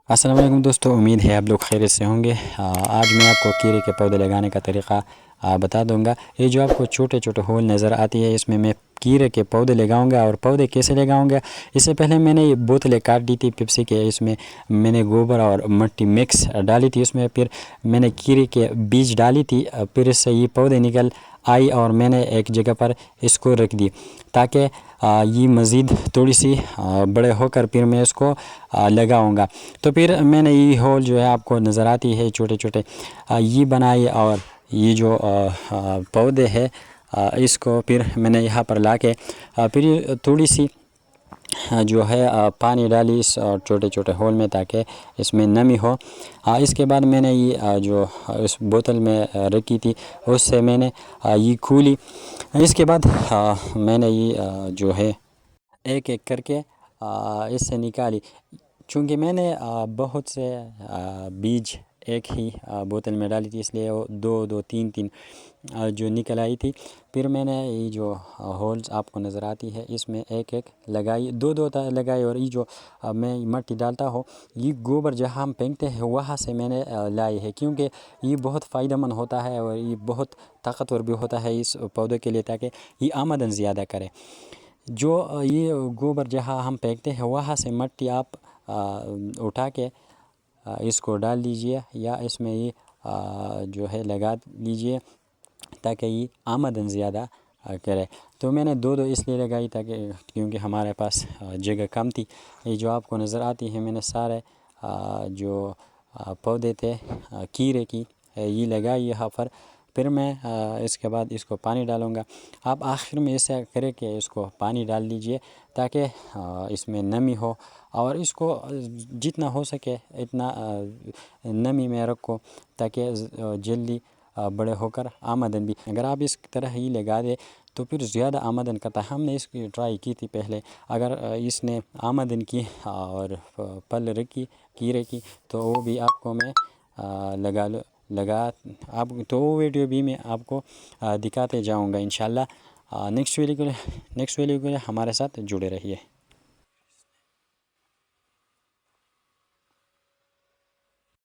السلام علیکم دوستو، امید ہے آپ لوگ خیریت سے ہوں گے۔ آج میں آپ کو کیرے کے پودے لگانے کا طریقہ بتا دوں گا۔ یہ جو آپ کو چھوٹے چھوٹے ہول نظر آتی ہے، اس میں کیرے کے پودے لگاؤں گا۔ اور پودے کیسے لگاؤں گا، اس سے پہلے میں نے یہ بوتلیں کاٹ دی تھی پیپسی کے، اس میں میں نے گوبر اور مٹی مکس ڈالی تھی، اس میں پھر میں نے کیرے کے بیج ڈالی تھی، پھر اس سے یہ پودے نکل آئی اور میں نے ایک جگہ پر اس کو رکھ دی تاکہ یہ مزید تھوڑی سی بڑے ہو کر پھر میں اس کو لگاؤں گا۔ تو پھر میں نے یہ ہول جو ہے آپ کو نظر آتی ہے چھوٹے چھوٹے یہ بنائی، اور یہ جو پودے ہے اس کو پھر میں نے یہاں پر لا کے پھر تھوڑی سی جو ہے پانی ڈالی اس چھوٹے چھوٹے ہول میں تاکہ اس میں نمی ہو۔ اس کے بعد میں نے یہ جو اس بوتل میں رکھی تھی اس سے میں نے یہ کھولی۔ اس کے بعد میں نے یہ جو ہے ایک ایک کر کے اس سے نکالی، چونکہ میں نے بہت سے بیج ایک ہی بوتل میں ڈالی تھی، اس لیے وہ دو تین جو نکل آئی تھی۔ پھر میں نے یہ جو ہولز آپ کو نظر آتی ہے اس میں ایک ایک لگائی، دو لگائی، اور یہ جو میں مٹی ڈالتا ہوں یہ گوبر جہاں ہم پھینکتے ہیں وہاں سے میں نے لائی ہے، کیونکہ یہ بہت فائدہ مند ہوتا ہے اور یہ بہت طاقتور بھی ہوتا ہے اس پودے کے لیے، تاکہ یہ آمدن زیادہ کرے۔ جو یہ گوبر جہاں ہم پھینکتے ہیں وہاں سے مٹی آپ اٹھا کے اس کو ڈال دیجئے، یا اس میں یہ جو ہے لگا لیجئے تاکہ یہ آمدن زیادہ کرے۔ تو میں نے دو اس لیے لگائی تاکہ کیونکہ ہمارے پاس جگہ کم تھی۔ یہ جو آپ کو نظر آتی ہے میں نے سارے جو پودے تھے کیرے کی یہ لگائی یہاں پر۔ پھر میں اس کے بعد اس کو پانی ڈالوں گا۔ آپ آخر میں ایسا کرے کہ اس کو پانی ڈال دیجئے تاکہ اس میں نمی ہو، اور اس کو جتنا ہو سکے اتنا نمی میں رکھو تاکہ جلدی بڑے ہو کر آمدن بھی۔ اگر آپ اس طرح ہی لگا دے تو پھر زیادہ آمدن کرتا ہے۔ ہم نے اس کی ٹرائی کی تھی پہلے، اگر اس نے آمدن کی اور پل رکھی کیرے کی تو وہ بھی آپ کو میں لگا آپ تو وہ ویڈیو بھی میں آپ کو دکھاتے جاؤں گا انشاءاللہ۔ نیکسٹ ویڈیو کے لیے ہمارے ساتھ جڑے رہیے۔